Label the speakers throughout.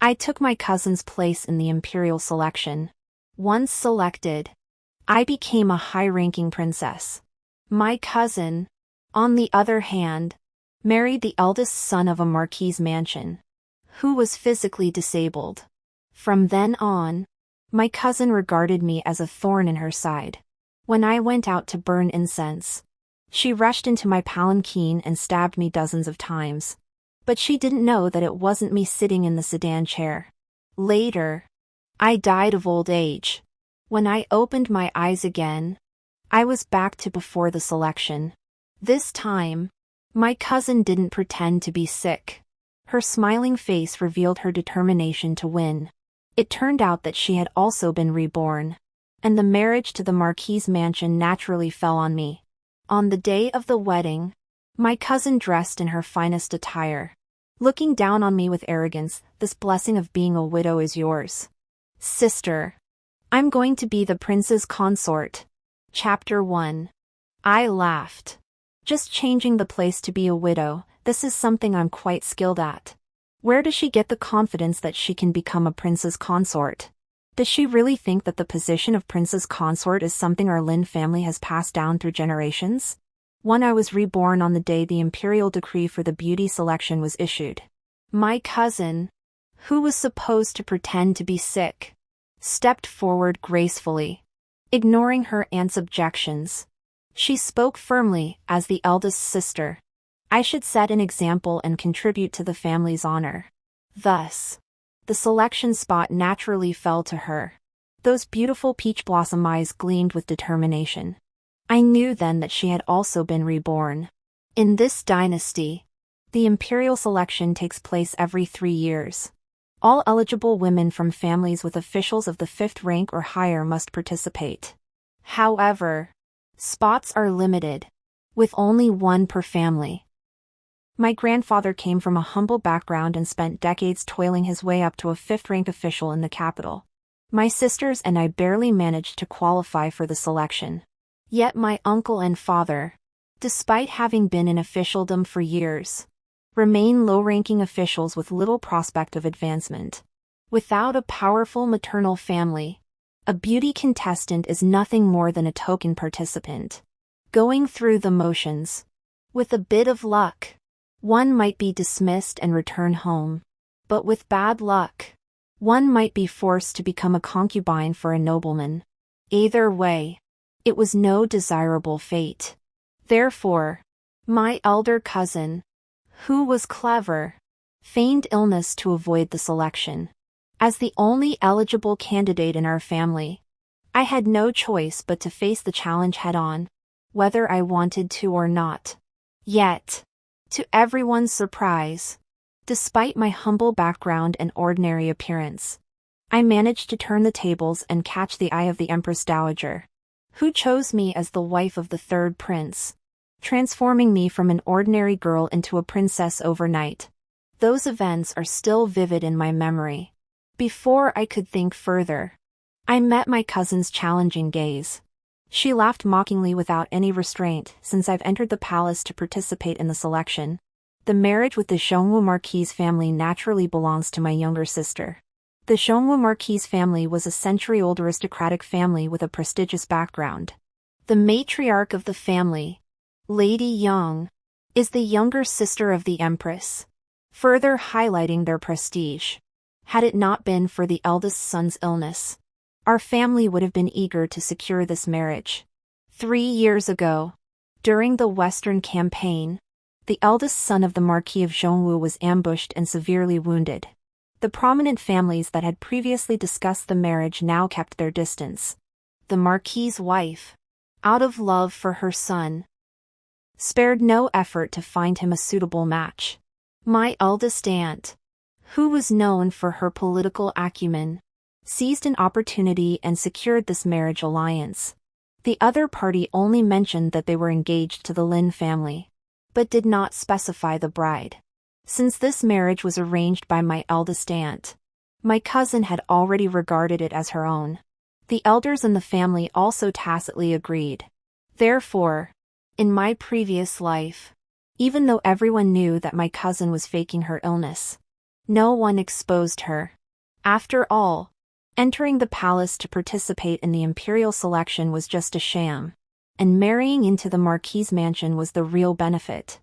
Speaker 1: I took my cousin's place in the imperial selection. Once selected, I became a high-ranking princess. My cousin, on the other hand, married the eldest son of a marquis's mansion, who was physically disabled. From then on, my cousin regarded me as a thorn in her side. When I went out to burn incense, she rushed into my palanquin and stabbed me dozens of times. But she didn't know that it wasn't me sitting in the sedan chair. Later, I died of old age. When I opened my eyes again, I was back to before the selection. This time, my cousin didn't pretend to be sick. Her smiling face revealed her determination to win. It turned out that she had also been reborn, and the marriage to the Marquis's mansion naturally fell on me. On the day of the wedding, my cousin dressed in her finest attire, looking down on me with arrogance. This blessing of being a widow is yours, sister. I'm going to be the prince's consort. Chapter 1. I laughed. Just changing the place to be a widow, this is something I'm quite skilled at. Where does she get the confidence that she can become a prince's consort? Does she really think that the position of prince's consort is something our Lin family has passed down through generations? I was reborn on the day the imperial decree for the beauty selection was issued. My cousin, who was supposed to pretend to be sick, stepped forward gracefully, ignoring her aunt's objections. She spoke firmly as the eldest sister. I should set an example and contribute to the family's honor. Thus, the selection spot naturally fell to her. Those beautiful peach blossom eyes gleamed with determination. I knew then that she had also been reborn. In this dynasty, the imperial selection takes place every 3 years. All eligible women from families with officials of the 5th rank or higher must participate. However, spots are limited, with only 1 per family. My grandfather came from a humble background and spent decades toiling his way up to a 5th-rank official in the capital. My sisters and I barely managed to qualify for the selection. Yet my uncle and father, despite having been in officialdom for years, remain low-ranking officials with little prospect of advancement. Without a powerful maternal family, a beauty contestant is nothing more than a token participant, going through the motions. With a bit of luck, one might be dismissed and return home. But with bad luck, one might be forced to become a concubine for a nobleman. Either way, it was no desirable fate. Therefore, my elder cousin, who was clever, feigned illness to avoid the selection. As the only eligible candidate in our family, I had no choice but to face the challenge head-on, whether I wanted to or not. Yet, to everyone's surprise, despite my humble background and ordinary appearance, I managed to turn the tables and catch the eye of the Empress Dowager, who chose me as the wife of the 3rd prince, transforming me from an ordinary girl into a princess overnight. Those events are still vivid in my memory. Before I could think further, I met my cousin's challenging gaze. She laughed mockingly without any restraint. Since I've entered the palace to participate in the selection, the marriage with the Xianxia Marquis family naturally belongs to my younger sister. The Xianxia Marquis family was a century-old aristocratic family with a prestigious background. The matriarch of the family, Lady Yang, is the younger sister of the Empress, further highlighting their prestige. Had it not been for the eldest son's illness, our family would have been eager to secure this marriage. 3 years ago, during the Western campaign, the eldest son of the Marquis of Xianxia was ambushed and severely wounded. The prominent families that had previously discussed the marriage now kept their distance. The Marquis's wife, out of love for her son, spared no effort to find him a suitable match. My eldest aunt, who was known for her political acumen, seized an opportunity and secured this marriage alliance. The other party only mentioned that they were engaged to the Lin family, but did not specify the bride. Since this marriage was arranged by my eldest aunt, my cousin had already regarded it as her own. The elders in the family also tacitly agreed. Therefore, in my previous life, even though everyone knew that my cousin was faking her illness, no one exposed her. After all, entering the palace to participate in the imperial selection was just a sham, and marrying into the marquis's mansion was the real benefit.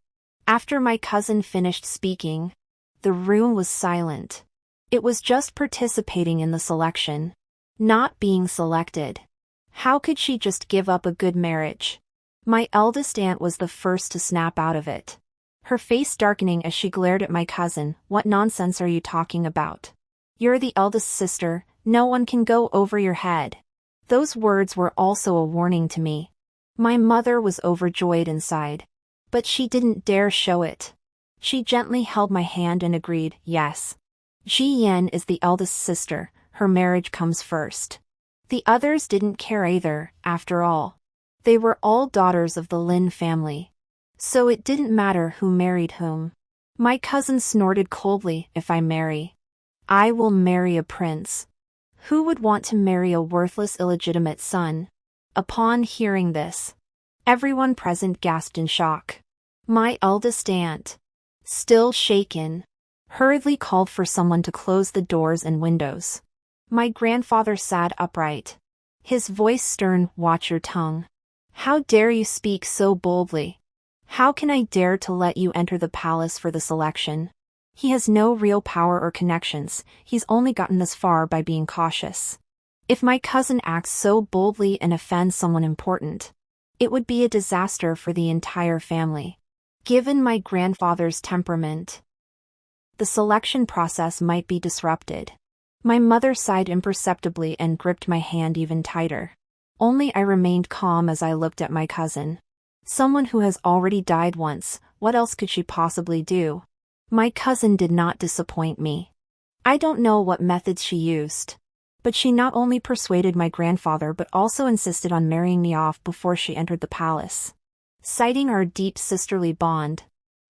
Speaker 1: After my cousin finished speaking, the room was silent. It was just participating in the selection, not being selected. How could she just give up a good marriage? My eldest aunt was the first to snap out of it, her face darkening as she glared at my cousin. What nonsense are you talking about? You're the eldest sister, no one can go over your head. Those words were also a warning to me. My mother was overjoyed inside, but she didn't dare show it. She gently held my hand and agreed, yes. Ji Yan is the eldest sister, her marriage comes first. The others didn't care either, after all. They were all daughters of the Lin family. So it didn't matter who married whom. My cousin snorted coldly, if I marry, I will marry a prince. Who would want to marry a worthless illegitimate son? Upon hearing this, everyone present gasped in shock. My eldest aunt, still shaken, hurriedly called for someone to close the doors and windows. My grandfather sat upright, his voice stern. Watch your tongue. How dare you speak so boldly? How can I dare to let you enter the palace for the selection? He has no real power or connections, he's only gotten this far by being cautious. If my cousin acts so boldly and offends someone important, it would be a disaster for the entire family. Given my grandfather's temperament, the selection process might be disrupted. My mother sighed imperceptibly and gripped my hand even tighter. Only I remained calm as I looked at my cousin. Someone who has already died once, what else could she possibly do? My cousin did not disappoint me. I don't know what methods she used, but she not only persuaded my grandfather but also insisted on marrying me off before she entered the palace. Citing our deep sisterly bond,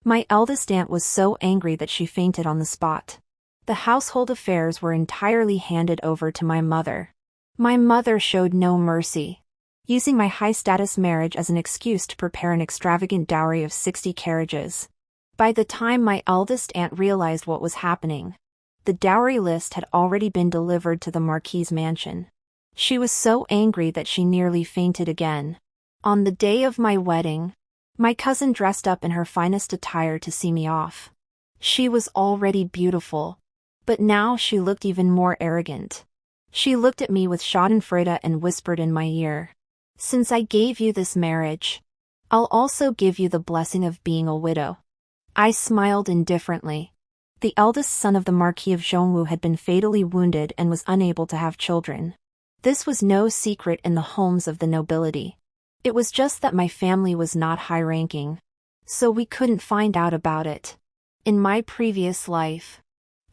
Speaker 1: my eldest aunt was so angry that she fainted on the spot. The household affairs were entirely handed over to my mother. My mother showed no mercy, using my high-status marriage as an excuse to prepare an extravagant dowry of 60 carriages. By the time my eldest aunt realized what was happening, the dowry list had already been delivered to the Marquis's mansion. She was so angry that she nearly fainted again. On the day of my wedding, my cousin dressed up in her finest attire to see me off. She was already beautiful, but now she looked even more arrogant. She looked at me with schadenfreude and whispered in my ear, "Since I gave you this marriage, I'll also give you the blessing of being a widow." I smiled indifferently. The eldest son of the Marquis of Zhongwu had been fatally wounded and was unable to have children. This was no secret in the homes of the nobility. It was just that my family was not high-ranking, so we couldn't find out about it. In my previous life,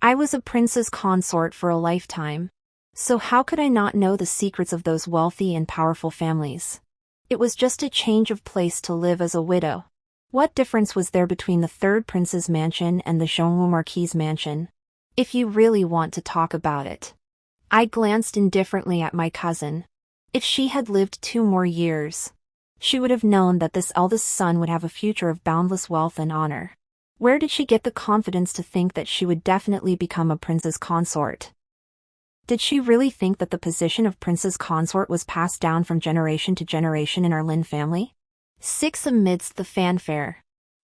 Speaker 1: I was a prince's consort for a lifetime, so how could I not know the secrets of those wealthy and powerful families? It was just a change of place to live as a widow. What difference was there between the third prince's mansion and the Zhongwu Marquis's mansion? If you really want to talk about it. I glanced indifferently at my cousin. If she had lived 2 more years, she would have known that this eldest son would have a future of boundless wealth and honor. Where did she get the confidence to think that she would definitely become a prince's consort? Did she really think that the position of prince's consort was passed down from generation to generation in our Lin family? 6. Amidst the fanfare,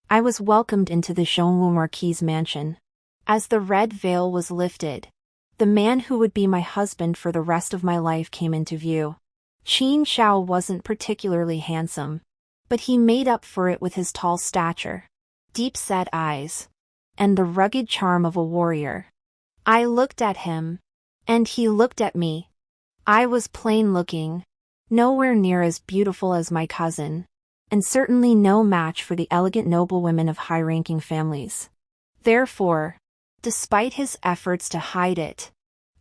Speaker 1: I was welcomed into the Zhongwu Marquis's mansion. As the red veil was lifted, the man who would be my husband for the rest of my life came into view. Qin Shao wasn't particularly handsome, but he made up for it with his tall stature, deep-set eyes, and the rugged charm of a warrior. I looked at him, and he looked at me. I was plain-looking, nowhere near as beautiful as my cousin, and certainly no match for the elegant noblewomen of high-ranking families. Therefore, despite his efforts to hide it,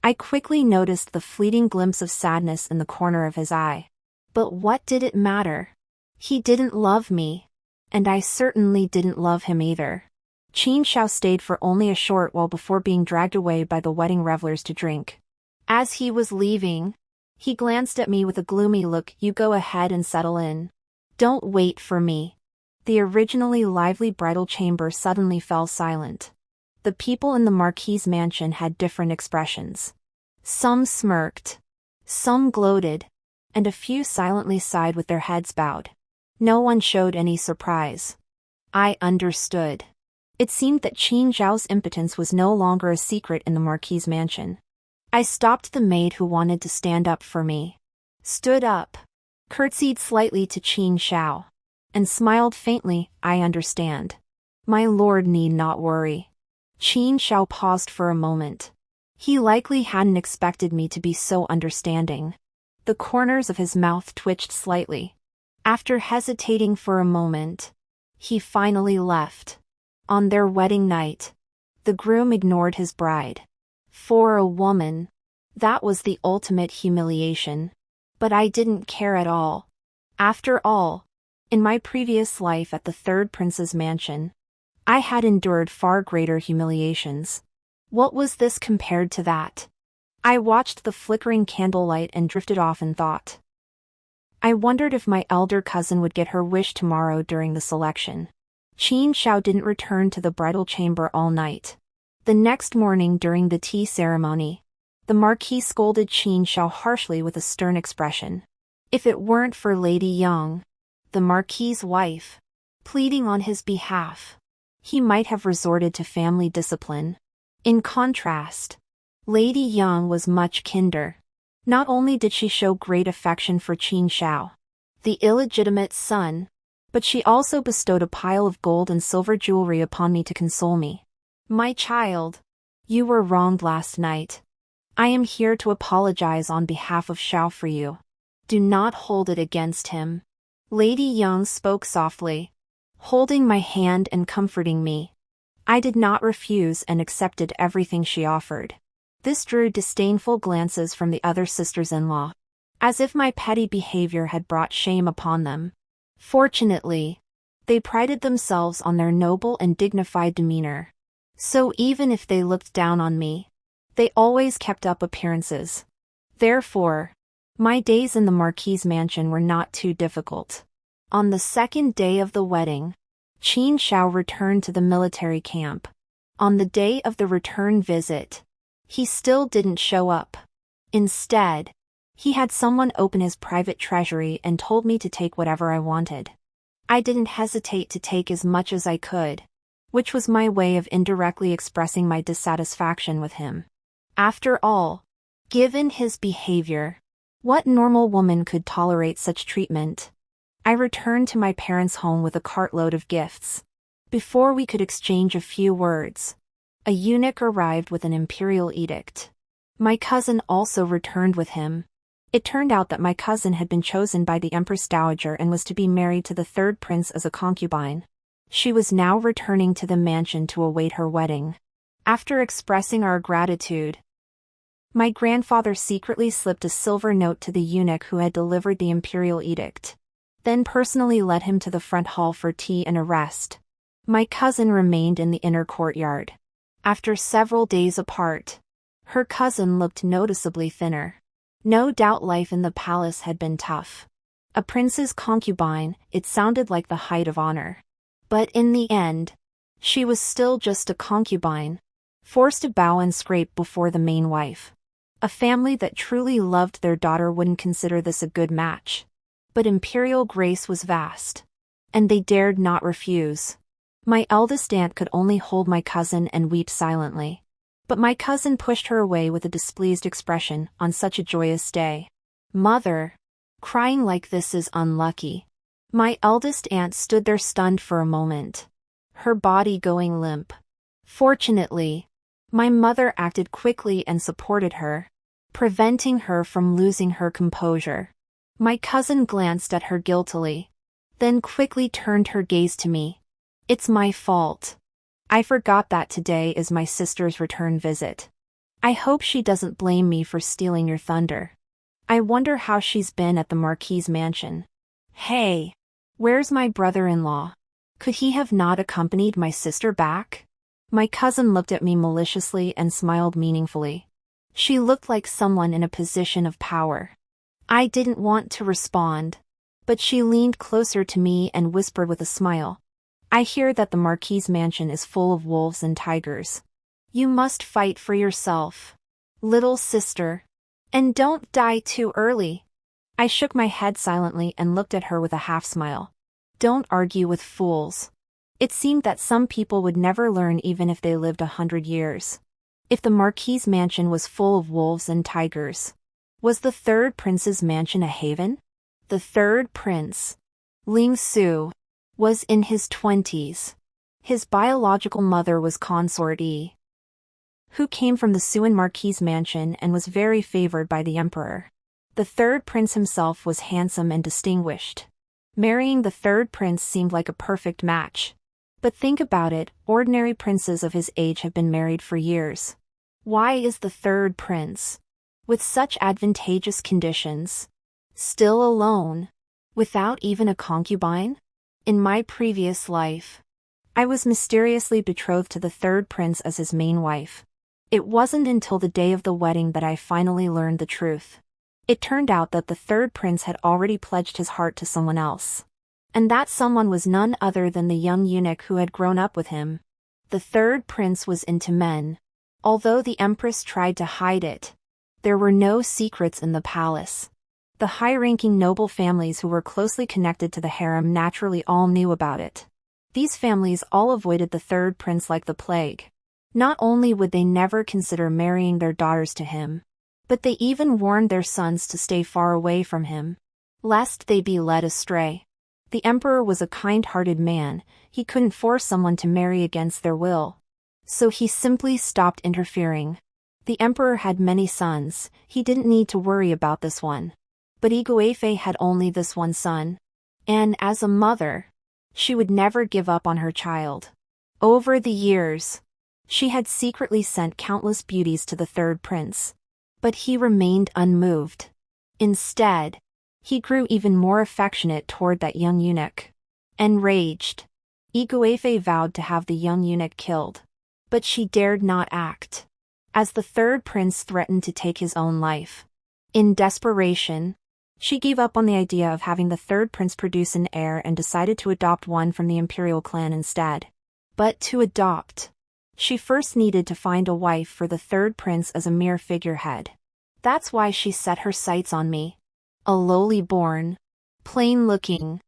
Speaker 1: I quickly noticed the fleeting glimpse of sadness in the corner of his eye. But what did it matter? He didn't love me, and I certainly didn't love him either. Qin Shao stayed for only a short while before being dragged away by the wedding revelers to drink. As he was leaving, he glanced at me with a gloomy look. "You go ahead and settle in. Don't wait for me." The originally lively bridal chamber suddenly fell silent. The people in the Marquis's mansion had different expressions. Some smirked. Some gloated. And a few silently sighed with their heads bowed. No one showed any surprise. I understood. It seemed that Qin Zhao's impotence was no longer a secret in the Marquis's mansion. I stopped the maid who wanted to stand up for me. Stood up. Curtsied slightly to Qin Zhao. And smiled faintly. I understand. My lord need not worry. Qin Zhao paused for a moment. He likely hadn't expected me to be so understanding. The corners of his mouth twitched slightly. After hesitating for a moment, he finally left. On their wedding night, the groom ignored his bride. For a woman, that was the ultimate humiliation. But I didn't care at all. After all, in my previous life at the third prince's mansion, I had endured far greater humiliations. What was this compared to that? I watched the flickering candlelight and drifted off in thought. I wondered if my elder cousin would get her wish tomorrow during the selection. Qin Zhao didn't return to the bridal chamber all night. The next morning during the tea ceremony, the Marquis scolded Qin Zhao harshly with a stern expression. If it weren't for Lady Yang, the Marquis's wife, pleading on his behalf, he might have resorted to family discipline. In contrast, Lady Yang was much kinder. Not only did she show great affection for Qin Zhao, the illegitimate son, but she also bestowed a pile of gold and silver jewelry upon me to console me. My child, you were wronged last night. I am here to apologize on behalf of Zhao for you. Do not hold it against him. Lady Yang spoke softly, holding my hand and comforting me. I did not refuse and accepted everything she offered. This drew disdainful glances from the other sisters-in-law, as if my petty behavior had brought shame upon them. Fortunately, they prided themselves on their noble and dignified demeanor. So even if they looked down on me, they always kept up appearances. Therefore, my days in the Marquis's mansion were not too difficult. On the second day of the wedding, Qin Zhao returned to the military camp. On the day of the return visit, he still didn't show up. Instead, he had someone open his private treasury and told me to take whatever I wanted. I didn't hesitate to take as much as I could, which was my way of indirectly expressing my dissatisfaction with him. After all, given his behavior, what normal woman could tolerate such treatment? I returned to my parents' home with a cartload of gifts. Before we could exchange a few words, a eunuch arrived with an imperial edict. My cousin also returned with him. It turned out that my cousin had been chosen by the Empress Dowager and was to be married to the third prince as a concubine. She was now returning to the mansion to await her wedding. After expressing our gratitude, my grandfather secretly slipped a silver note to the eunuch who had delivered the imperial edict, then personally led him to the front hall for tea and a rest. My cousin remained in the inner courtyard. After several days apart, her cousin looked noticeably thinner. No doubt life in the palace had been tough. A prince's concubine, it sounded like the height of honor. But in the end, she was still just a concubine, forced to bow and scrape before the main wife. A family that truly loved their daughter wouldn't consider this a good match. But imperial grace was vast, and they dared not refuse. My eldest aunt could only hold my cousin and weep silently. But my cousin pushed her away with a displeased expression on such a joyous day. Mother, crying like this is unlucky. My eldest aunt stood there stunned for a moment, her body going limp. Fortunately, my mother acted quickly and supported her, preventing her from losing her composure. My cousin glanced at her guiltily, then quickly turned her gaze to me. It's my fault. I forgot that today is my sister's return visit. I hope she doesn't blame me for stealing your thunder. I wonder how she's been at the Marquis's mansion. Hey, where's my brother-in-law? Could he have not accompanied my sister back? My cousin looked at me maliciously and smiled meaningfully. She looked like someone in a position of power. I didn't want to respond, but she leaned closer to me and whispered with a smile. I hear that the Marquis's mansion is full of wolves and tigers. You must fight for yourself. Little sister. And don't die too early. I shook my head silently and looked at her with a half-smile. Don't argue with fools. It seemed that some people would never learn even if they lived 100 years. If the Marquis's mansion was full of wolves and tigers, was the third prince's mansion a haven? The third prince, Ling Su, was in his 20s. His biological mother was Consort Yi, who came from the Suan Marquis's mansion and was very favored by the emperor. The third prince himself was handsome and distinguished. Marrying the third prince seemed like a perfect match. But think about it, ordinary princes of his age have been married for years. Why is the third prince, with such advantageous conditions, still alone, without even a concubine? In my previous life, I was mysteriously betrothed to the third prince as his main wife. It wasn't until the day of the wedding that I finally learned the truth. It turned out that the third prince had already pledged his heart to someone else. And that someone was none other than the young eunuch who had grown up with him. The third prince was into men. Although the empress tried to hide it, there were no secrets in the palace. The high-ranking noble families who were closely connected to the harem naturally all knew about it. These families all avoided the third prince like the plague. Not only would they never consider marrying their daughters to him, but they even warned their sons to stay far away from him, lest they be led astray. The emperor was a kind-hearted man. He couldn't force someone to marry against their will. So he simply stopped interfering. The emperor had many sons. He didn't need to worry about this one. But Iguife had only this one son. And as a mother, she would never give up on her child. Over the years, she had secretly sent countless beauties to the third prince. But he remained unmoved. Instead, he grew even more affectionate toward that young eunuch. Enraged, Iguife vowed to have the young eunuch killed. But she dared not act, as the third prince threatened to take his own life. In desperation, she gave up on the idea of having the third prince produce an heir and decided to adopt one from the imperial clan instead. But to adopt, she first needed to find a wife for the third prince as a mere figurehead. That's why she set her sights on me. A lowly born, plain-looking,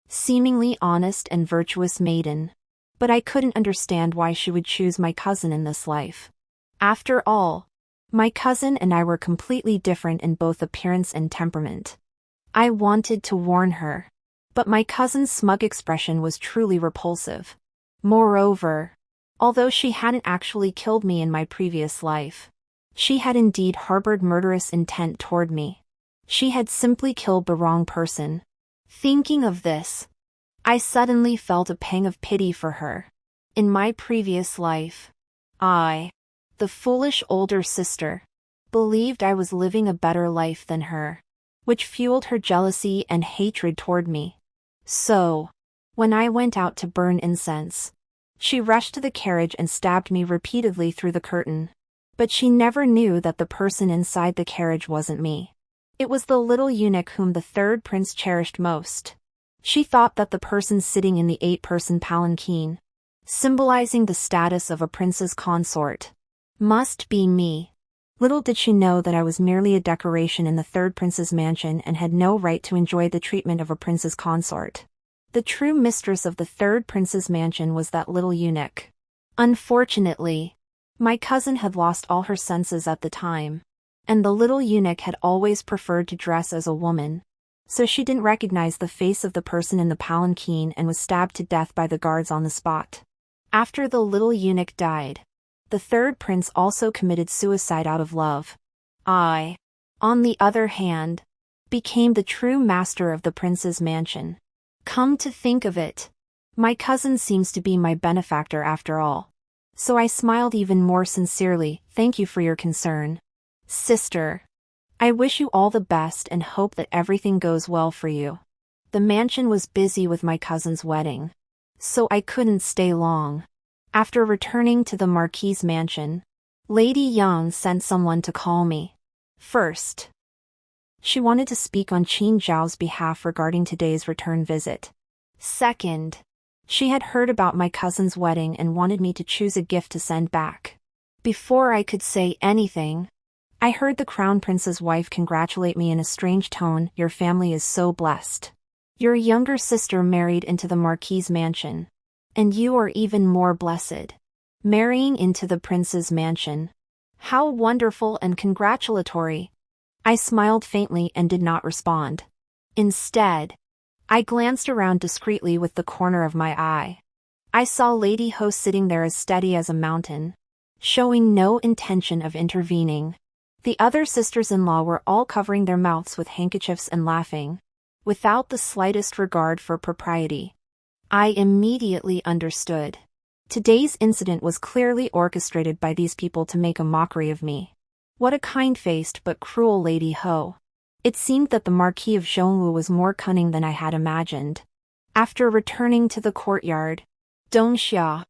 Speaker 1: seemingly honest and virtuous maiden. But I couldn't understand why she would choose my cousin in this life. After all, my cousin and I were completely different in both appearance and temperament. I wanted to warn her, but my cousin's smug expression was truly repulsive. Moreover, although she hadn't actually killed me in my previous life, she had indeed harbored murderous intent toward me. She had simply killed the wrong person. Thinking of this, I suddenly felt a pang of pity for her. In my previous life, I, the foolish older sister, believed I was living a better life than her, which fueled her jealousy and hatred toward me. So, when I went out to burn incense, she rushed to the carriage and stabbed me repeatedly through the curtain. But she never knew that the person inside the carriage wasn't me. It was the little eunuch whom the third prince cherished most. She thought that the person sitting in the 8-person palanquin, symbolizing the status of a prince's consort, must be me. Little did she know that I was merely a decoration in the third prince's mansion and had no right to enjoy the treatment of a prince's consort. The true mistress of the third prince's mansion was that little eunuch. Unfortunately, my cousin had lost all her senses at the time, and the little eunuch had always preferred to dress as a woman. So she didn't recognize the face of the person in the palanquin and was stabbed to death by the guards on the spot. After the little eunuch died, the third prince also committed suicide out of love. I, on the other hand, became the true master of the prince's mansion. Come to think of it, my cousin seems to be my benefactor after all. So I smiled even more sincerely. Thank you for your concern, sister. I wish you all the best and hope that everything goes well for you. The mansion was busy with my cousin's wedding, so I couldn't stay long. After returning to the Marquis's mansion, Lady Yang sent someone to call me. First, she wanted to speak on Qin Zhao's behalf regarding today's return visit. Second, she had heard about my cousin's wedding and wanted me to choose a gift to send back. Before I could say anything, I heard the crown prince's wife congratulate me in a strange tone. Your family is so blessed. Your younger sister married into the marquis's mansion. And you are even more blessed. Marrying into the prince's mansion. How wonderful and congratulatory. I smiled faintly and did not respond. Instead, I glanced around discreetly with the corner of my eye. I saw Lady Ho sitting there as steady as a mountain, showing no intention of intervening. The other sisters-in-law were all covering their mouths with handkerchiefs and laughing, without the slightest regard for propriety. I immediately understood. Today's incident was clearly orchestrated by these people to make a mockery of me. What a kind-faced but cruel Lady Ho. It seemed that the Marquis of Zhongwu was more cunning than I had imagined. After returning to the courtyard, Dong Xia,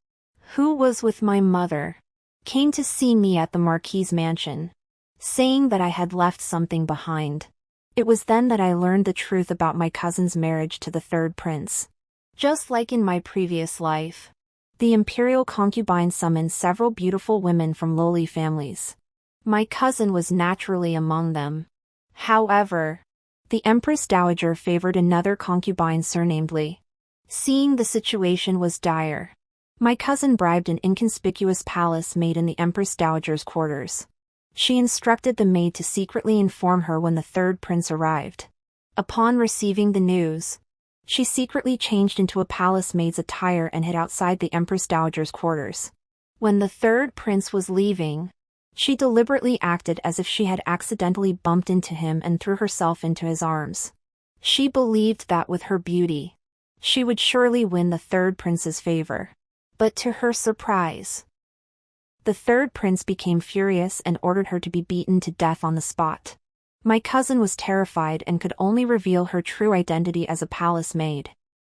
Speaker 1: who was with my mother, came to see me at the Marquis's mansion, saying that I had left something behind. It was then that I learned the truth about my cousin's marriage to the third prince. Just like in my previous life, the imperial concubine summoned several beautiful women from lowly families. My cousin was naturally among them. However, the Empress Dowager favored another concubine surnamed Li. Seeing the situation was dire, my cousin bribed an inconspicuous palace maid in the Empress Dowager's quarters. She instructed the maid to secretly inform her when the third prince arrived. Upon receiving the news, she secretly changed into a palace maid's attire and hid outside the Empress Dowager's quarters. When the third prince was leaving, she deliberately acted as if she had accidentally bumped into him and threw herself into his arms. She believed that with her beauty, she would surely win the third prince's favor. But to her surprise, the third prince became furious and ordered her to be beaten to death on the spot. My cousin was terrified and could only reveal her true identity as a palace maid.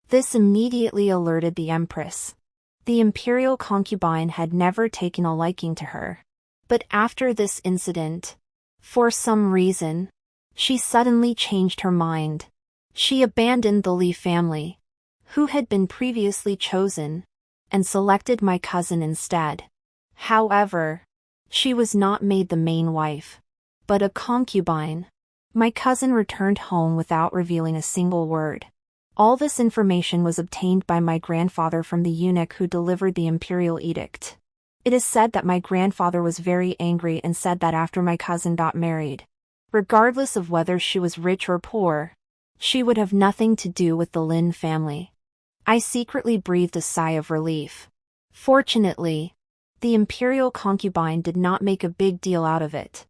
Speaker 1: This immediately alerted the empress. The imperial concubine had never taken a liking to her. But after this incident, for some reason, she suddenly changed her mind. She abandoned the Li family, who had been previously chosen, and selected my cousin instead. However, she was not made the main wife, but a concubine. My cousin returned home without revealing a single word. All this information was obtained by my grandfather from the eunuch who delivered the imperial edict. It is said that my grandfather was very angry and said that after my cousin got married, regardless of whether she was rich or poor, she would have nothing to do with the Lin family. I secretly breathed a sigh of relief. Fortunately, the imperial concubine did not make a big deal out of it.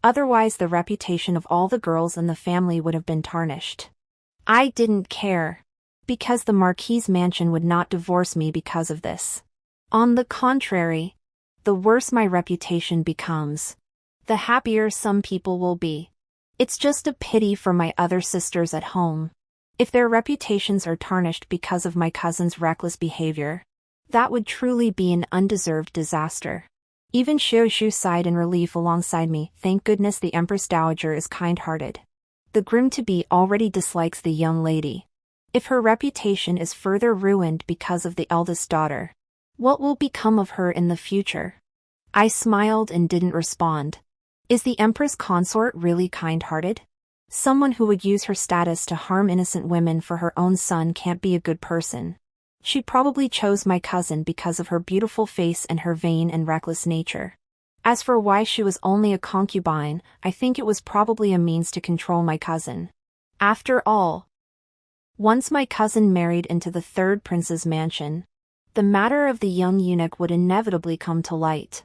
Speaker 1: Otherwise the reputation of all the girls in the family would have been tarnished. I didn't care, because the Marquis's mansion would not divorce me because of this. On the contrary, the worse my reputation becomes, the happier some people will be. It's just a pity for my other sisters at home. If their reputations are tarnished because of my cousin's reckless behavior, that would truly be an undeserved disaster. Even Xiu sighed in relief alongside me. Thank goodness the Empress Dowager is kind-hearted. The groom-to-be already dislikes the young lady. If her reputation is further ruined because of the eldest daughter, what will become of her in the future? I smiled and didn't respond. Is the Empress consort really kind-hearted? Someone who would use her status to harm innocent women for her own son can't be a good person. She probably chose my cousin because of her beautiful face and her vain and reckless nature. As for why she was only a concubine, I think it was probably a means to control my cousin. After all, once my cousin married into the third prince's mansion, the matter of the young eunuch would inevitably come to light.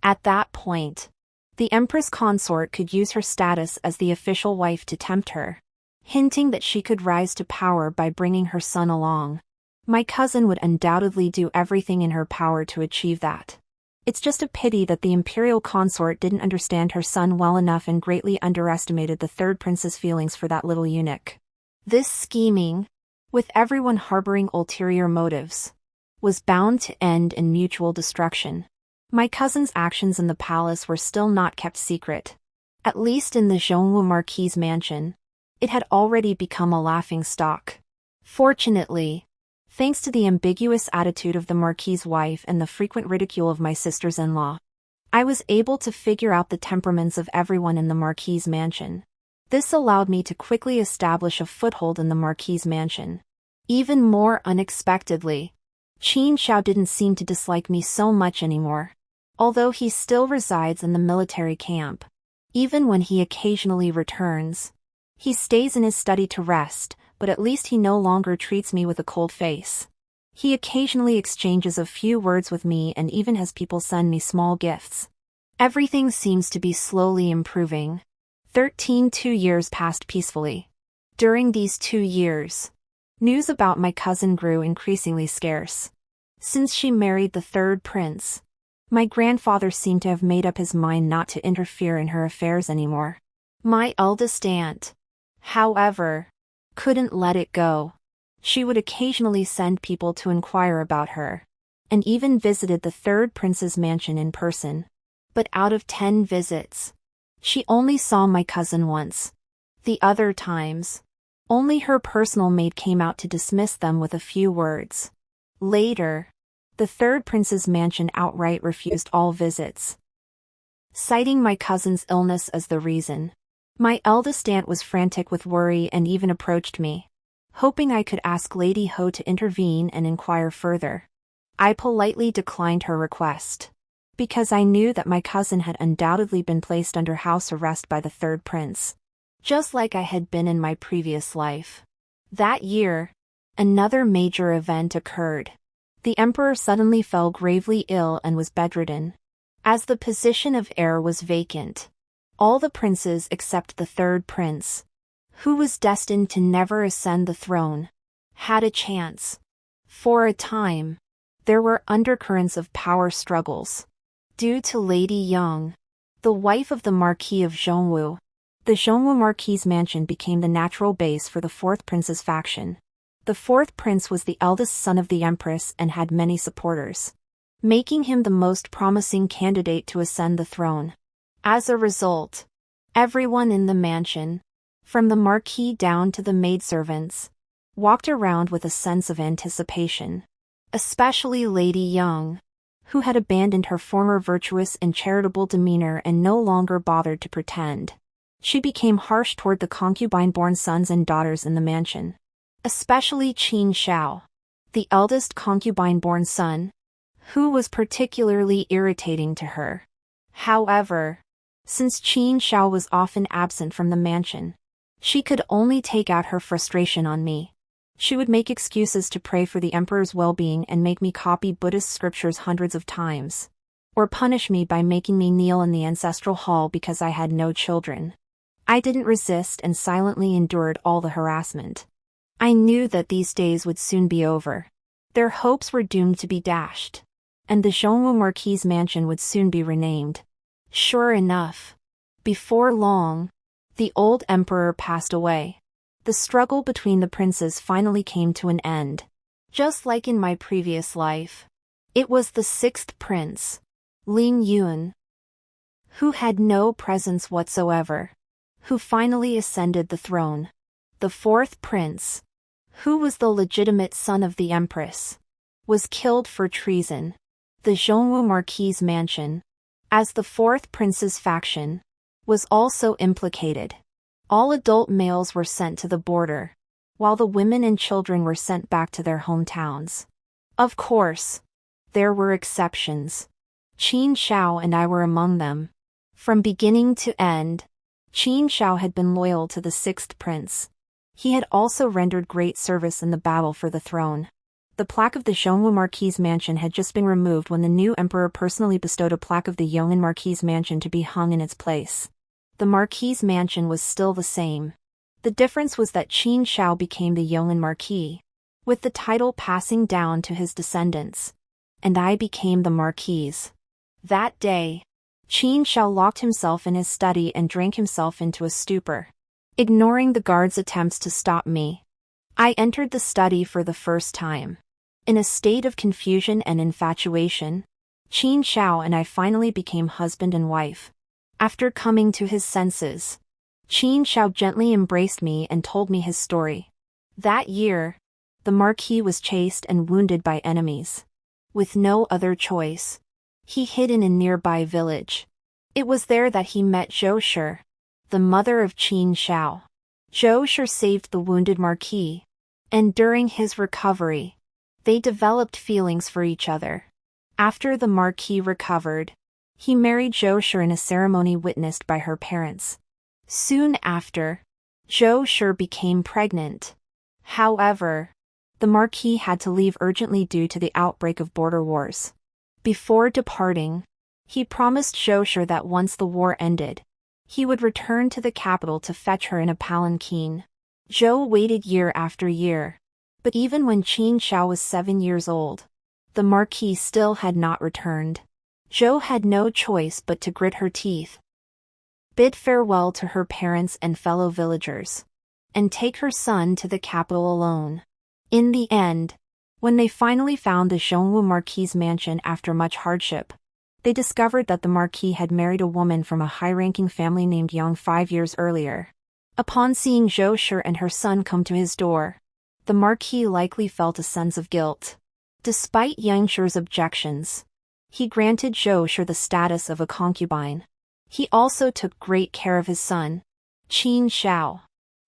Speaker 1: At that point, the Empress consort could use her status as the official wife to tempt her, hinting that she could rise to power by bringing her son along. My cousin would undoubtedly do everything in her power to achieve that. It's just a pity that the imperial consort didn't understand her son well enough and greatly underestimated the third prince's feelings for that little eunuch. This scheming, with everyone harboring ulterior motives, was bound to end in mutual destruction. My cousin's actions in the palace were still not kept secret. At least in the Zhongwu Marquis's mansion, it had already become a laughingstock. Fortunately, thanks to the ambiguous attitude of the Marquis's wife and the frequent ridicule of my sisters-in-law, I was able to figure out the temperaments of everyone in the Marquis's mansion. This allowed me to quickly establish a foothold in the Marquis's mansion. Even more unexpectedly, Qin Xiao didn't seem to dislike me so much anymore. Although he still resides in the military camp, even when he occasionally returns, he stays in his study to rest, but at least he no longer treats me with a cold face. He occasionally exchanges a few words with me and even has people send me small gifts. Everything seems to be slowly improving. 2 years passed peacefully. During these 2 years, news about my cousin grew increasingly scarce. Since she married the third prince, my grandfather seemed to have made up his mind not to interfere in her affairs anymore. My eldest aunt, however, couldn't let it go. She would occasionally send people to inquire about her, and even visited the third prince's mansion in person. But out of 10 visits, she only saw my cousin once. The other times, only her personal maid came out to dismiss them with a few words. Later, the third prince's mansion outright refused all visits, citing my cousin's illness as the reason. My eldest aunt was frantic with worry and even approached me, hoping I could ask Lady Ho to intervene and inquire further. I politely declined her request, because I knew that my cousin had undoubtedly been placed under house arrest by the third prince, just like I had been in my previous life. That year, another major event occurred. The emperor suddenly fell gravely ill and was bedridden. As the position of heir was vacant, all the princes except the third prince, who was destined to never ascend the throne, had a chance. For a time, there were undercurrents of power struggles. Due to Lady Yang, the wife of the Marquis of Zhongwu, the Zhongwu Marquis's mansion became the natural base for the fourth prince's faction. The fourth prince was the eldest son of the empress and had many supporters, making him the most promising candidate to ascend the throne. As a result, everyone in the mansion, from the marquis down to the maidservants, walked around with a sense of anticipation. Especially Lady Yang, who had abandoned her former virtuous and charitable demeanor and no longer bothered to pretend. She became harsh toward the concubine-born sons and daughters in the mansion. Especially Qin Xiao, the eldest concubine-born son, who was particularly irritating to her. However, since Qin Xiao was often absent from the mansion, she could only take out her frustration on me. She would make excuses to pray for the emperor's well-being and make me copy Buddhist scriptures hundreds of times, or punish me by making me kneel in the ancestral hall because I had no children. I didn't resist and silently endured all the harassment. I knew that these days would soon be over. Their hopes were doomed to be dashed, and the Zhongwu Marquis's mansion would soon be renamed. Sure enough, before long, the old emperor passed away. The struggle between the princes finally came to an end. Just like in my previous life, it was the sixth prince, Ling Yun, who had no presence whatsoever, who finally ascended the throne. The fourth prince, who was the legitimate son of the empress, was killed for treason. The Zhongwu Marquis's mansion, as the fourth prince's faction, was also implicated. All adult males were sent to the border, while the women and children were sent back to their hometowns. Of course, there were exceptions. Qin Xiao and I were among them. From beginning to end, Qin Xiao had been loyal to the sixth prince. He had also rendered great service in the battle for the throne. The plaque of the Zhongwu Marquis's mansion had just been removed when the new emperor personally bestowed a plaque of the Yong'an Marquis's mansion to be hung in its place. The Marquis's mansion was still the same. The difference was that Qin Xiao became the Yong'an Marquis, with the title passing down to his descendants, and I became the Marquis. That day, Qin Xiao locked himself in his study and drank himself into a stupor. Ignoring the guards' attempts to stop me, I entered the study for the first time. In a state of confusion and infatuation, Qin Xiao and I finally became husband and wife. After coming to his senses, Qin Xiao gently embraced me and told me his story. That year, the Marquis was chased and wounded by enemies. With no other choice, He hid in a nearby village. It was there that he met Zhou Shi, the mother of Qin Xiao. Zhou Shi saved the wounded marquis, and during his recovery, they developed feelings for each other. After the marquis recovered, he married Zhou Shi in a ceremony witnessed by her parents. Soon after, Zhou Shi became pregnant. However, the marquis had to leave urgently due to the outbreak of border wars. Before departing, he promised Zhou Shi that once the war ended, he would return to the capital to fetch her in a palanquin. Zhou waited year after year, but even when Qin Xiao was 7 years old, the marquis still had not returned. Zhou had no choice but to grit her teeth, bid farewell to her parents and fellow villagers, and take her son to the capital alone. In the end, when they finally found the Zhongwu Marquis' mansion after much hardship, they discovered that the marquis had married a woman from a high-ranking family named Yang 5 years earlier. Upon seeing Zhou Shi and her son come to his door, the marquis likely felt a sense of guilt. Despite Yang Shi's objections, he granted Zhou Shi the status of a concubine. He also took great care of his son, Qin Xiao.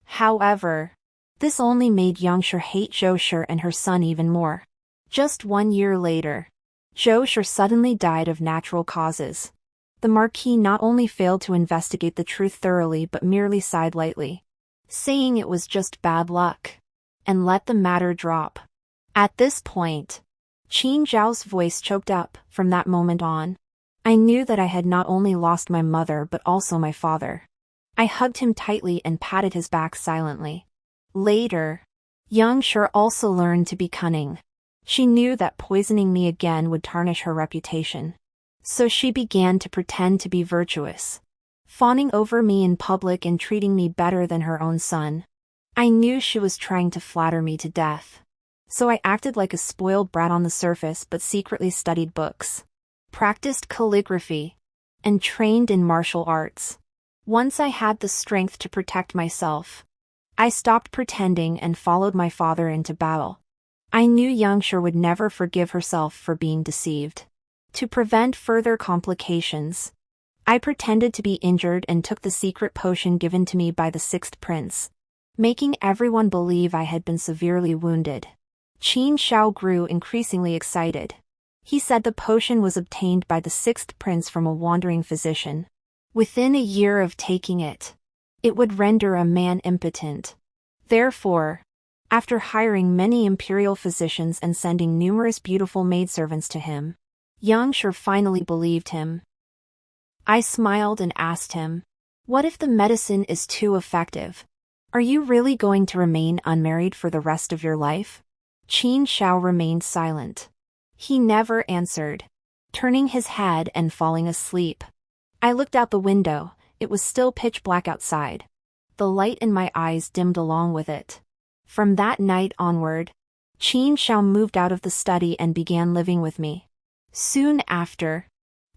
Speaker 1: However, this only made Yang Shi hate Zhou Shi and her son even more. Just 1 year later, Zhou Shi suddenly died of natural causes. The marquis not only failed to investigate the truth thoroughly but merely sighed lightly, saying it was just bad luck, and let the matter drop. At this point, Qin Zhao's voice choked up. From that moment on, I knew that I had not only lost my mother but also my father. I hugged him tightly and patted his back silently. Later, Yang Shi also learned to be cunning. She knew that poisoning me again would tarnish her reputation. So she began to pretend to be virtuous, fawning over me in public and treating me better than her own son. I knew she was trying to flatter me to death. So I acted like a spoiled brat on the surface but secretly studied books, practiced calligraphy, and trained in martial arts. Once I had the strength to protect myself, I stopped pretending and followed my father into battle. I knew Yang Shi would never forgive herself for being deceived. To prevent further complications, I pretended to be injured and took the secret potion given to me by the 6th prince, making everyone believe I had been severely wounded. Qin Xiao grew increasingly excited. He said the potion was obtained by the 6th prince from a wandering physician. Within a year of taking it, it would render a man impotent. Therefore, after hiring many imperial physicians and sending numerous beautiful maidservants to him, Yang Shi finally believed him. I smiled and asked him, "What if the medicine is too effective? Are you really going to remain unmarried for the rest of your life?" Qin Xiao remained silent. He never answered, turning his head and falling asleep. I looked out the window. It was still pitch black outside. The light in my eyes dimmed along with it. From that night onward, Qin Xiao moved out of the study and began living with me. Soon after,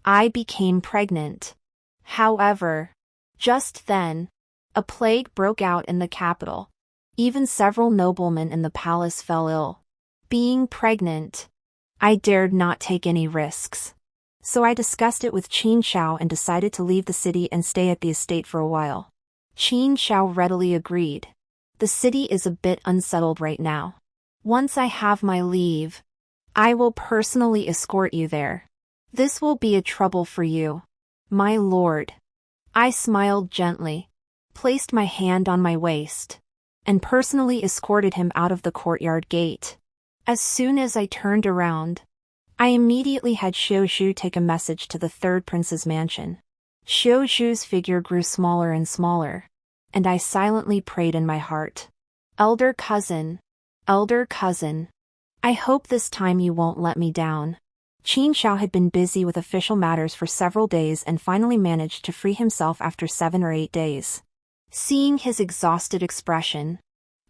Speaker 1: I became pregnant. However, just then, a plague broke out in the capital. Even several noblemen in the palace fell ill. Being pregnant, I dared not take any risks. So I discussed it with Qin Xiao and decided to leave the city and stay at the estate for a while. Qin Xiao readily agreed. The city is a bit unsettled right now. Once I have my leave, I will personally escort you there. This will be a trouble for you, my lord. I smiled gently, placed my hand on my waist, and personally escorted him out of the courtyard gate. As soon as I turned around, I immediately had Xiu Zhu take a message to the 3rd prince's mansion. Xiu Zhu's figure grew smaller and smaller, and I silently prayed in my heart. Elder cousin, I hope this time you won't let me down." Qin Xiao had been busy with official matters for several days and finally managed to free himself after 7 or 8 days. Seeing his exhausted expression,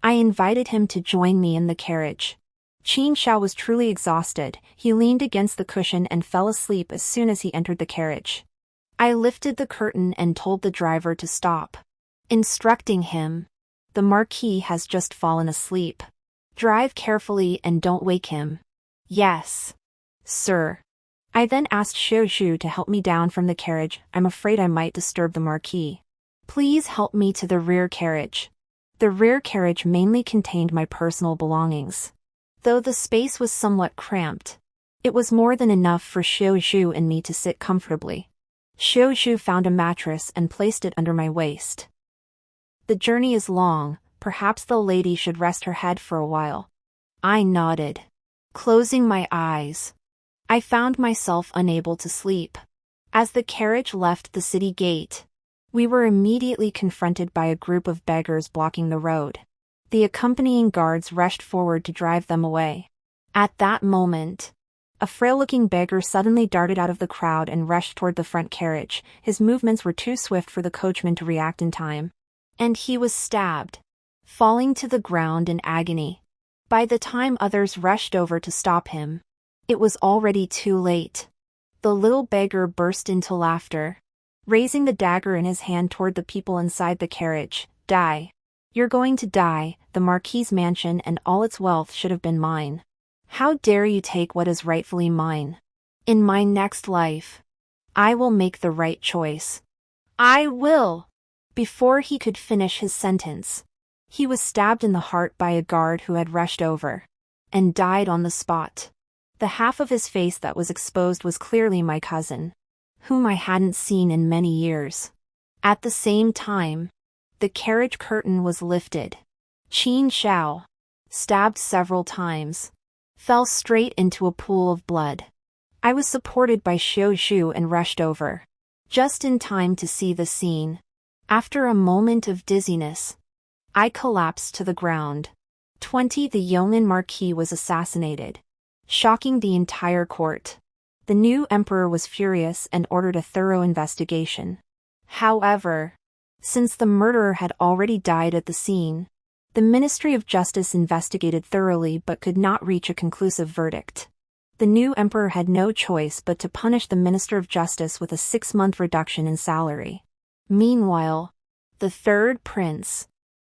Speaker 1: I invited him to join me in the carriage. Qin Xiao was truly exhausted. He leaned against the cushion and fell asleep as soon as he entered the carriage. I lifted the curtain and told the driver to stop, instructing him, "The marquis has just fallen asleep. Drive carefully and don't wake him." "Yes, sir." I then asked Xiu Shu to help me down from the carriage. I'm afraid I might disturb the marquis. Please help me to the rear carriage. The rear carriage mainly contained my personal belongings. Though the space was somewhat cramped, it was more than enough for Xiu Shu and me to sit comfortably. Xiu Shu found a mattress and placed it under my waist. The journey is long, perhaps the lady should rest her head for a while. I nodded. Closing my eyes, I found myself unable to sleep. As the carriage left the city gate, we were immediately confronted by a group of beggars blocking the road. The accompanying guards rushed forward to drive them away. At that moment, a frail-looking beggar suddenly darted out of the crowd and rushed toward the front carriage. His movements were too swift for the coachman to react in time, and he was stabbed, falling to the ground in agony. By the time others rushed over to stop him, it was already too late. The little beggar burst into laughter, raising the dagger in his hand toward the people inside the carriage. Die. You're going to die. The Marquis's mansion and all its wealth should have been mine. How dare you take what is rightfully mine? In my next life, I will make the right choice. I will. Before he could finish his sentence, he was stabbed in the heart by a guard who had rushed over, and died on the spot. The half of his face that was exposed was clearly my cousin, whom I hadn't seen in many years. At the same time, the carriage curtain was lifted. Qin Xiao, stabbed several times, fell straight into a pool of blood. I was supported by Xiu Shu and rushed over, just in time to see the scene. After a moment of dizziness, I collapsed to the ground. The yeoman marquis was assassinated, shocking the entire court. The new emperor was furious and ordered a thorough investigation. However, since the murderer had already died at the scene, the Ministry of Justice investigated thoroughly but could not reach a conclusive verdict. The new emperor had no choice but to punish the Minister of Justice with a 6-month reduction in salary. Meanwhile, the third prince,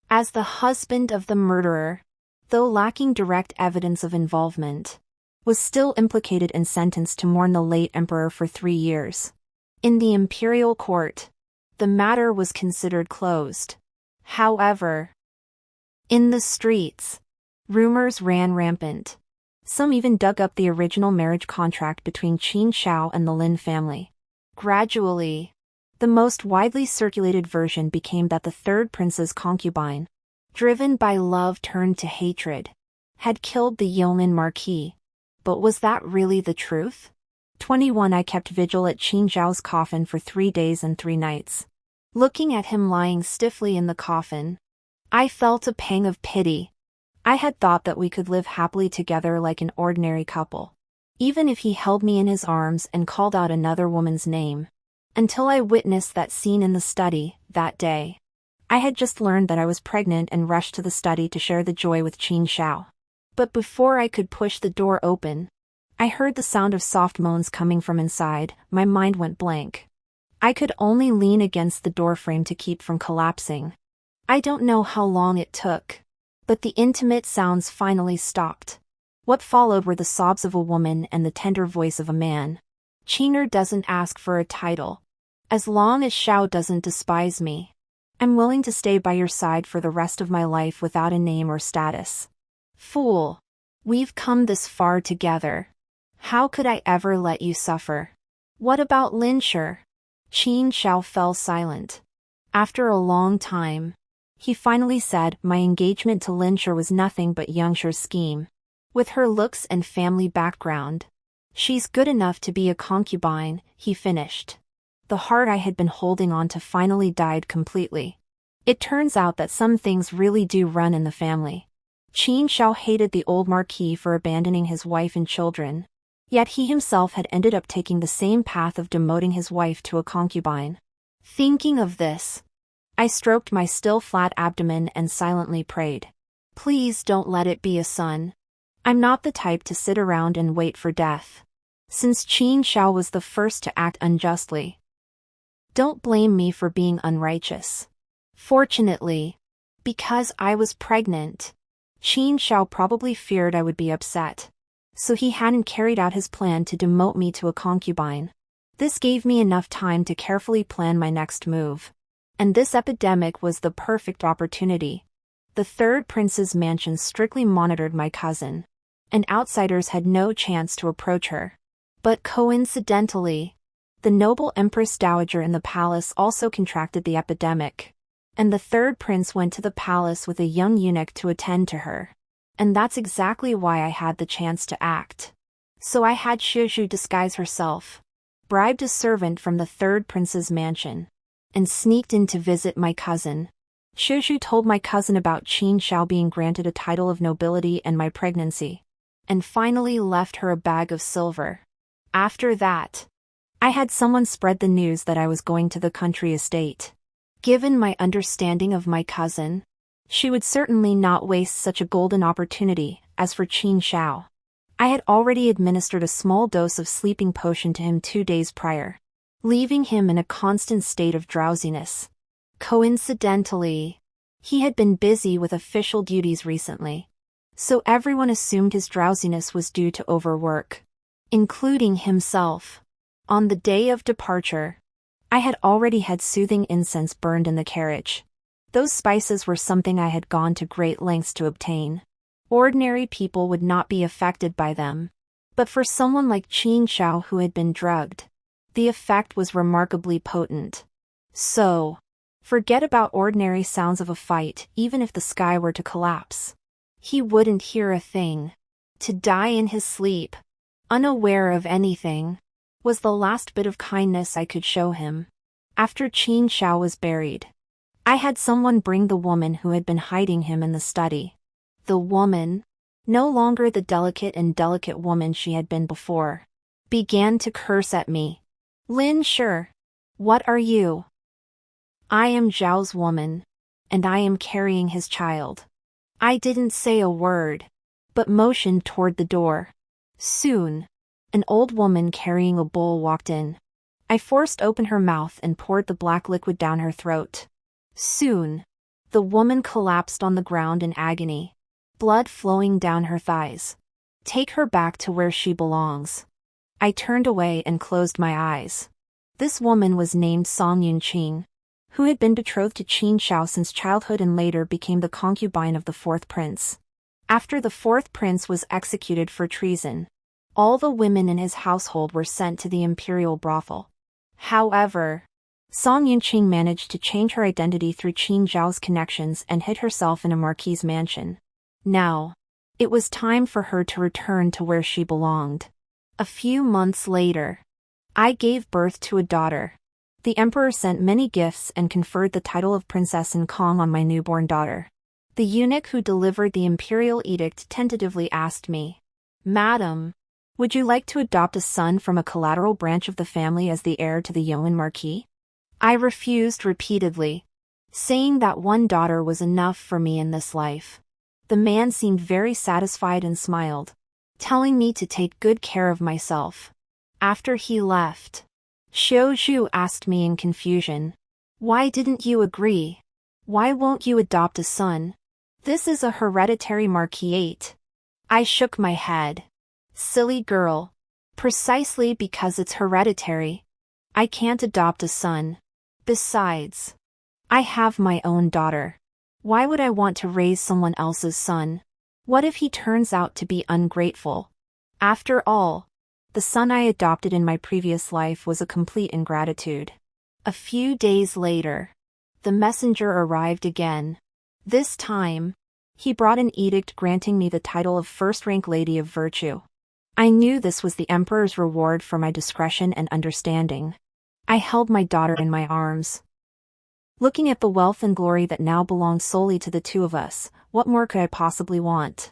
Speaker 1: as the husband of the murderer, though lacking direct evidence of involvement, was still implicated and sentenced to mourn the late emperor for 3 years. In the imperial court, the matter was considered closed. However, in the streets, rumors ran rampant. Some even dug up the original marriage contract between Qin Xiao and the Lin family. Gradually, the most widely circulated version became that the third prince's concubine, driven by love turned to hatred, had killed the yeoman marquis. But was that really the truth? 21 I kept vigil at Qin Xiao's coffin for 3 days and 3 nights. Looking at him lying stiffly in the coffin, I felt a pang of pity. I had thought that we could live happily together like an ordinary couple, even if he held me in his arms and called out another woman's name. Until I witnessed that scene in the study, that day. I had just learned that I was pregnant and rushed to the study to share the joy with Qin Xiao. But before I could push the door open, I heard the sound of soft moans coming from inside. My mind went blank. I could only lean against the doorframe to keep from collapsing. I don't know how long it took, but the intimate sounds finally stopped. What followed were the sobs of a woman and the tender voice of a man. Qiner doesn't ask for a title. As long as Xiao doesn't despise me, I'm willing to stay by your side for the rest of my life without a name or status. Fool. We've come this far together. How could I ever let you suffer? What about Lin Shi? Qin Xiao fell silent. After a long time, he finally said, my engagement to Lin Shi was nothing but Yang Shi's scheme. With her looks and family background, she's good enough to be a concubine, he finished. The heart I had been holding on to finally died completely. It turns out that some things really do run in the family. Qin Xiao hated the old marquis for abandoning his wife and children, yet he himself had ended up taking the same path of demoting his wife to a concubine. Thinking of this, I stroked my still flat abdomen and silently prayed. Please don't let it be a son. I'm not the type to sit around and wait for death. Since Qin Xiao was the first to act unjustly, don't blame me for being unrighteous. Fortunately, because I was pregnant, Qin Xiao probably feared I would be upset. so he hadn't carried out his plan to demote me to a concubine. This gave me enough time to carefully plan my next move. And this epidemic was the perfect opportunity. The third prince's mansion strictly monitored my cousin, and outsiders had no chance to approach her. But coincidentally, the noble Empress Dowager in the palace also contracted the epidemic, and the third prince went to the palace with a young eunuch to attend to her. And that's exactly why I had the chance to act. So I had Xiuzhu disguise herself, bribed a servant from the third prince's mansion, and sneaked in to visit my cousin. Xiuzhu told my cousin about Qin Shao being granted a title of nobility and my pregnancy, and finally left her a bag of silver. After that, I had someone spread the news that I was going to the country estate. Given my understanding of my cousin, she would certainly not waste such a golden opportunity. As for Qin Shao, I had already administered a small dose of sleeping potion to him 2 days prior, leaving him in a constant state of drowsiness. Coincidentally, he had been busy with official duties recently, so everyone assumed his drowsiness was due to overwork, including himself. On the day of departure, I had already had soothing incense burned in the carriage. Those spices were something I had gone to great lengths to obtain. Ordinary people would not be affected by them, but for someone like Qin Shao who had been drugged, the effect was remarkably potent. So, forget about ordinary sounds of a fight. Even if the sky were to collapse, he wouldn't hear a thing. To die in his sleep, unaware of anything, was the last bit of kindness I could show him. After Qin Shao was buried, I had someone bring the woman who had been hiding him in the study. The woman, no longer the delicate woman she had been before, began to curse at me. "Lin Shi, what are you? I am Zhao's woman, and I am carrying his child." I didn't say a word, but motioned toward the door. Soon, an old woman carrying a bowl walked in. I forced open her mouth and poured the black liquid down her throat. Soon, the woman collapsed on the ground in agony, blood flowing down her thighs. "Take her back to where she belongs." I turned away and closed my eyes. This woman was named Song Yunqing, who had been betrothed to Qin Shao since childhood and later became the concubine of the fourth prince. After the fourth prince was executed for treason, all the women in his household were sent to the imperial brothel. However, Song Yunqing managed to change her identity through Qin Zhao's connections and hid herself in a marquis's mansion. Now, it was time for her to return to where she belonged. A few months later, I gave birth to a daughter. The emperor sent many gifts and conferred the title of Princess in Kong on my newborn daughter. The eunuch who delivered the imperial edict tentatively asked me, "Madam, would you like to adopt a son from a collateral branch of the family as the heir to the Yuan marquis?" I refused repeatedly, saying that one daughter was enough for me in this life. The man seemed very satisfied and smiled, telling me to take good care of myself. After he left, Xiuzhu asked me in confusion, "Why didn't you agree? Why won't you adopt a son? This is a hereditary marquisate." I shook my head. "Silly girl. Precisely because it's hereditary, I can't adopt a son. Besides, I have my own daughter. Why would I want to raise someone else's son? What if he turns out to be ungrateful? After all, the son I adopted in my previous life was a complete ingratitude." A few days later, the messenger arrived again. This time, he brought an edict granting me the title of first-rank Lady of Virtue. I knew this was the emperor's reward for my discretion and understanding. I held my daughter in my arms. Looking at the wealth and glory that now belonged solely to the two of us, what more could I possibly want?